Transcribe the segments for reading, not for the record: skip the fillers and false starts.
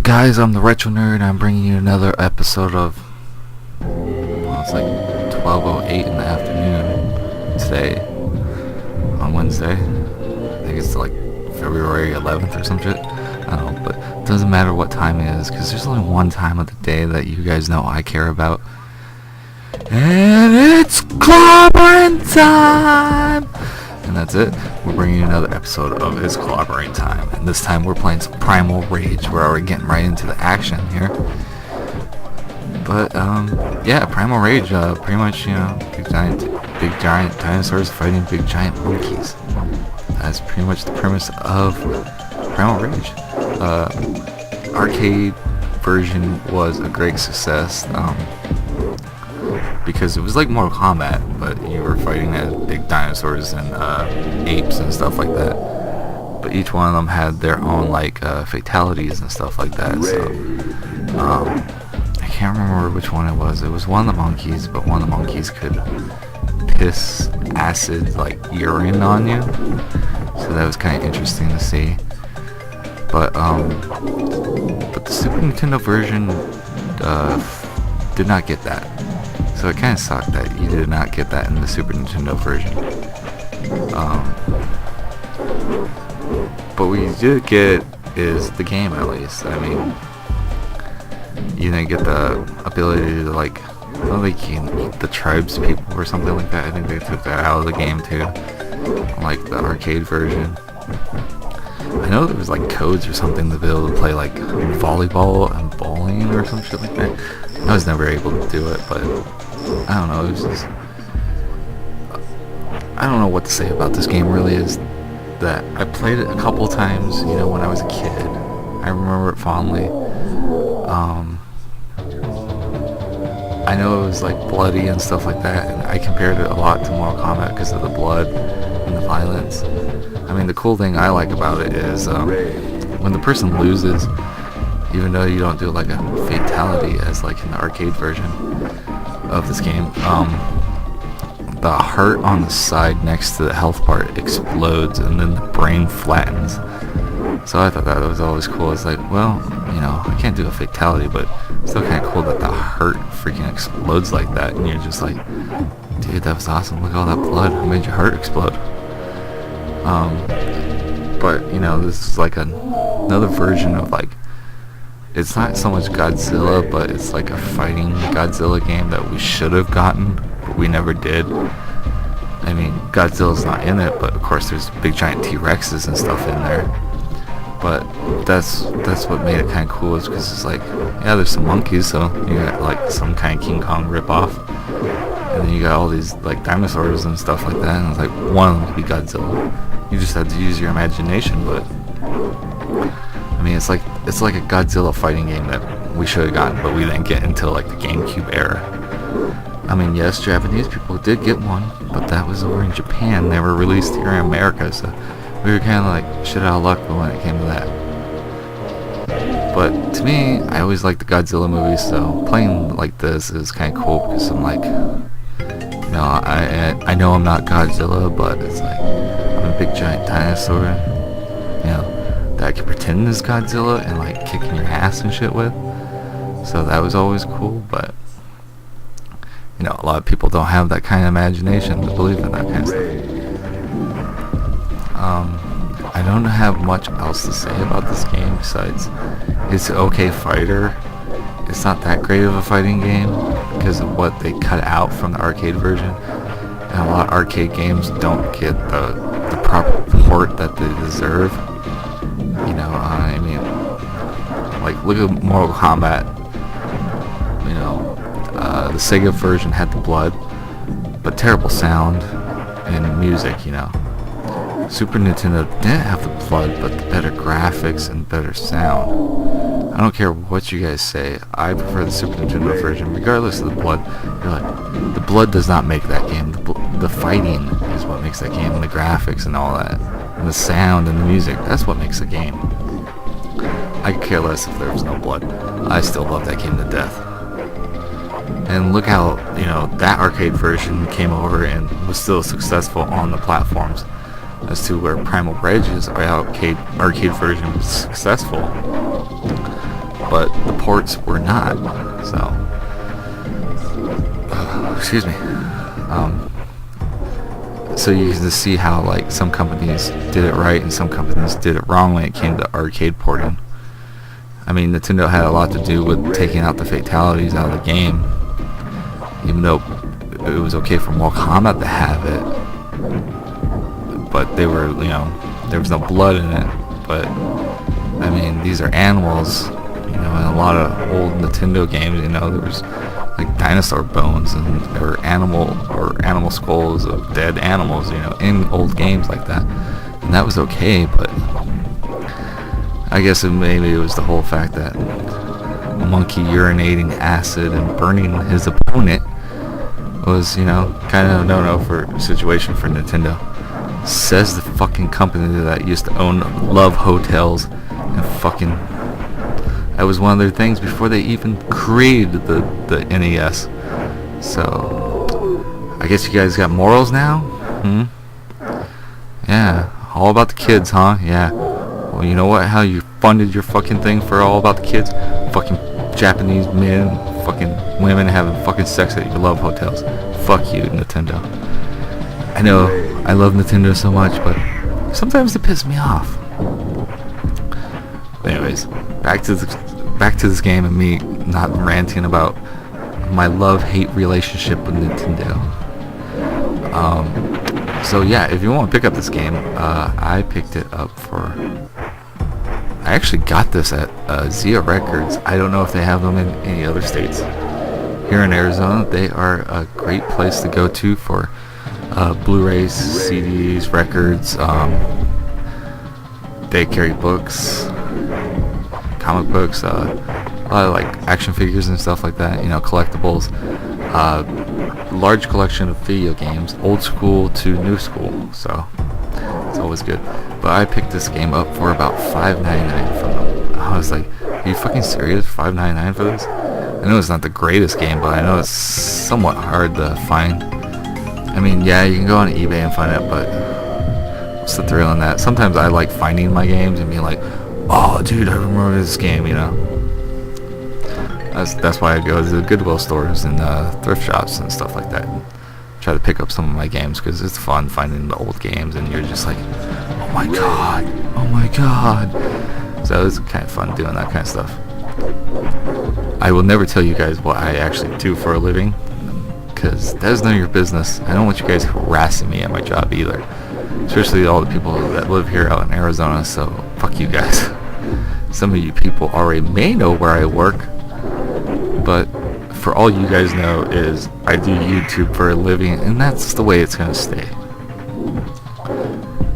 guys, I'm the Retro Nerd, and I'm bringing you another episode of, well, it's like 12:08 in the afternoon today, on Wednesday. I think it's like February 11th or some shit. I don't know, but it doesn't matter what time it is, because there's only one time of the day that you guys know I care about. And it's Clobberin time! And that's it. We're bringing you another episode of It's Clobberin time. And this time we're playing some Primal Rage. We're already getting right into the action here. But, yeah, Primal Rage, pretty much, big giant dinosaurs fighting big giant monkeys. That's pretty much the premise of Primal Rage. Arcade version was a great success. Because it was like Mortal Kombat, but you were fighting as big dinosaurs and apes and stuff like that. But each one of them had their own like fatalities and stuff like that. So I can't remember which one it was. It was one of the monkeys, but one of the monkeys could piss acid like urine on you. So that was kind of interesting to see. But the Super Nintendo version did not get that. So it kind of sucked that you did not get that in the Super Nintendo version. But what you did get is the game, at least. I mean, you didn't get the ability to, like, well, they can eat the tribes people or something like that. I think they took that out of the game too, like the arcade version. I know there was like codes or something to be able to play like volleyball and bowling or some shit like that. I was never able to do it, but I don't know, it was just, I don't know what to say about this game. Really is that I played it a couple times, when I was a kid. I remember it fondly. I know it was like bloody and stuff like that, and I compared it a lot to Mortal Kombat because of the blood and the violence. I mean, the cool thing I like about it is when the person loses, even though you don't do like a fatality as like in the arcade version of this game, the heart on the side next to the health part explodes and then the brain flattens. So I thought that was always cool. It's like, well, I can't do a fatality, but it's still kind of cool that the heart freaking explodes like that, and you're just like, dude, that was awesome. Look at all that blood. It made your heart explode. But this is like another version of like, it's not so much Godzilla, but it's like a fighting Godzilla game that we should have gotten, but we never did. I mean, Godzilla's not in it, but of course there's big giant T-Rexes and stuff in there. But that's what made it kind of cool, is because it's like, yeah, there's some monkeys, so you got like some kind of King Kong ripoff, and then you got all these like dinosaurs and stuff like that, and it's like one of them could be Godzilla. You just have to use your imagination, but I mean, it's like a Godzilla fighting game that we should have gotten, but we didn't get until like the GameCube era. I mean, yes, Japanese people did get one, but that was over in Japan. They were released here in America, so we were kind of like shit out of luck when it came to that. But to me, I always liked the Godzilla movies, so playing like this is kind of cool because I'm like, I know I'm not Godzilla, but it's like I'm a big giant dinosaur, that I can pretend is Godzilla and like kicking your ass and shit with. So that was always cool, but a lot of people don't have that kind of imagination to believe in that kind of stuff. I don't have much else to say about this game besides it's an okay fighter. It's not that great of a fighting game because of what they cut out from the arcade version, and a lot of arcade games don't get the proper port that they deserve. I mean, like look at Mortal Kombat. The Sega version had the blood, but terrible sound and music. Super Nintendo didn't have the blood, but the better graphics and better sound. I don't care what you guys say, I prefer the Super Nintendo version, regardless of the blood. You're like, the blood does not make that game. The fighting is what makes that game, and the graphics and all that, and the sound and the music. That's what makes a game. I could care less if there was no blood. I still love that game to death. And look how that arcade version came over and was still successful on the platforms. As to where Primal Rage's arcade version was successful. but the ports were not. So, excuse me. So you can just see how like some companies did it right and some companies did it wrong when it came to arcade porting. I mean, Nintendo had a lot to do with taking out the fatalities out of the game, even though it was okay for Mortal Kombat to have it, but they were, there was no blood in it. But I mean, these are animals, in a lot of old Nintendo games, there was like dinosaur bones or animal skulls of dead animals, in old games like that, and that was okay. But I guess maybe it was the whole fact that a monkey urinating acid and burning his opponent was, kind of a no-no for situation for Nintendo. Says the fucking company that used to own Love Hotels and fucking... That was one of their things before they even created the NES. So, I guess you guys got morals now? Yeah, all about the kids, huh? Yeah. Well, you know what? How you funded your fucking thing for all about the kids? Fucking Japanese men, fucking women having fucking sex at your Love Hotels. Fuck you, Nintendo. I know I love Nintendo so much, but sometimes it pisses me off. But anyways, back to this game and me not ranting about my love-hate relationship with Nintendo. So yeah, if you want to pick up this game, I picked it up for... I actually got this at Zia Records. I don't know if they have them in any other states. Here in Arizona, they are a great place to go to for Blu-rays, CDs, records. They carry books, comic books, a lot of like action figures and stuff like that, collectibles. Large collection of video games, old school to new school, so it's always good. But I picked this game up for about $5.99 from them. I was like, are you fucking serious? $5.99 for this? I know it's not the greatest game, but I know it's somewhat hard to find. I mean, yeah, you can go on eBay and find it, but what's the thrill in that? Sometimes I like finding my games and being like, oh, dude, I remember this game, That's why I go to the Goodwill stores and thrift shops and stuff like that. And try to pick up some of my games because it's fun finding the old games and you're just like, oh my god. So it's kind of fun doing that kind of stuff. I will never tell you guys what I actually do for a living, because that is none of your business. I don't want you guys harassing me at my job either, especially all the people that live here out in Arizona, so fuck you guys. Some of you people already may know where I work, but for all you guys know is I do YouTube for a living, and that's the way it's going to stay.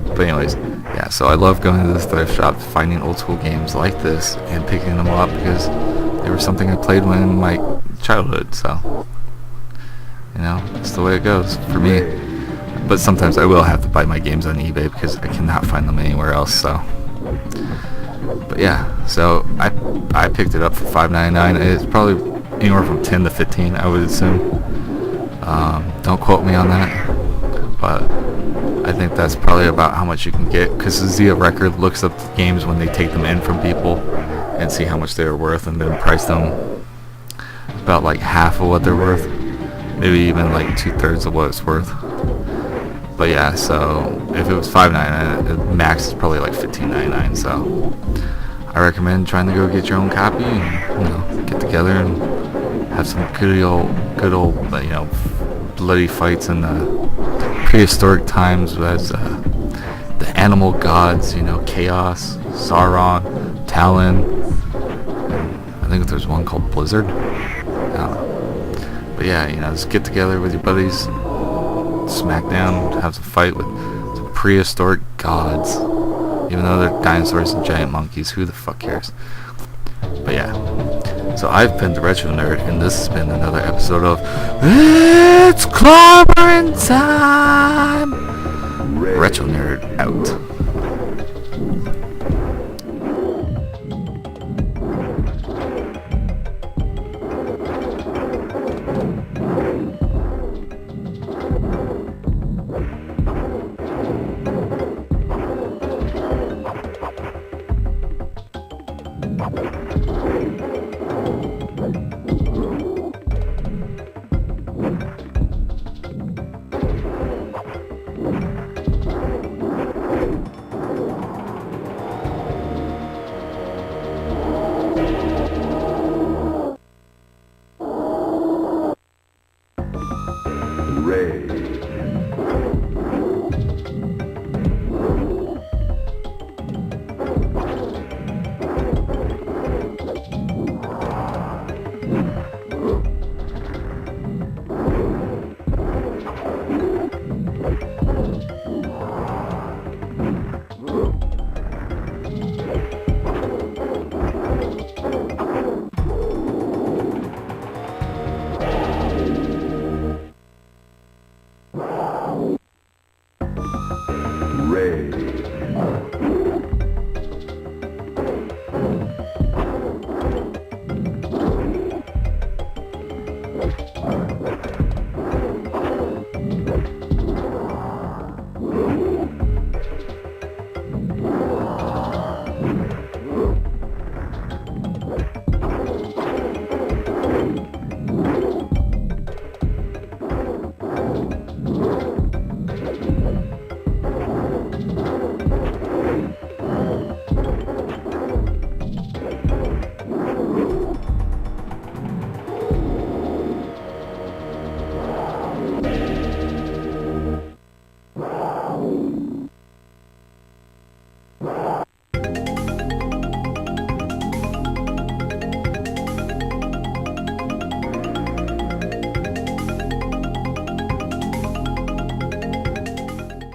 But anyways, yeah, so I love going to the thrift shop, finding old school games like this and picking them up because they were something I played when in my childhood, so it's the way it goes for me. But sometimes I will have to buy my games on eBay because I cannot find them anywhere else, so. But yeah, so I picked it up for $5.99. It's probably anywhere from 10 to 15, I would assume. Don't quote me on that, but I think that's probably about how much you can get, because the Zia Record looks up the games when they take them in from people and see how much they're worth and then price them about like half of what they're worth, maybe even like 2/3 of what it's worth. But yeah, so if it was $5.99, the max is probably like $15.99. So I recommend trying to go get your own copy and get together and have some good old bloody fights in the prehistoric times as the animal gods, Chaos, Sauron, Talon. I think there's one called Blizzard. But yeah, just get together with your buddies, smack down, have some fight with some prehistoric gods. Even though they're dinosaurs and giant monkeys, who the fuck cares? But yeah, so I've been the Retro Nerd, and this has been another episode of It's Clobberin' Time! Retro Nerd out.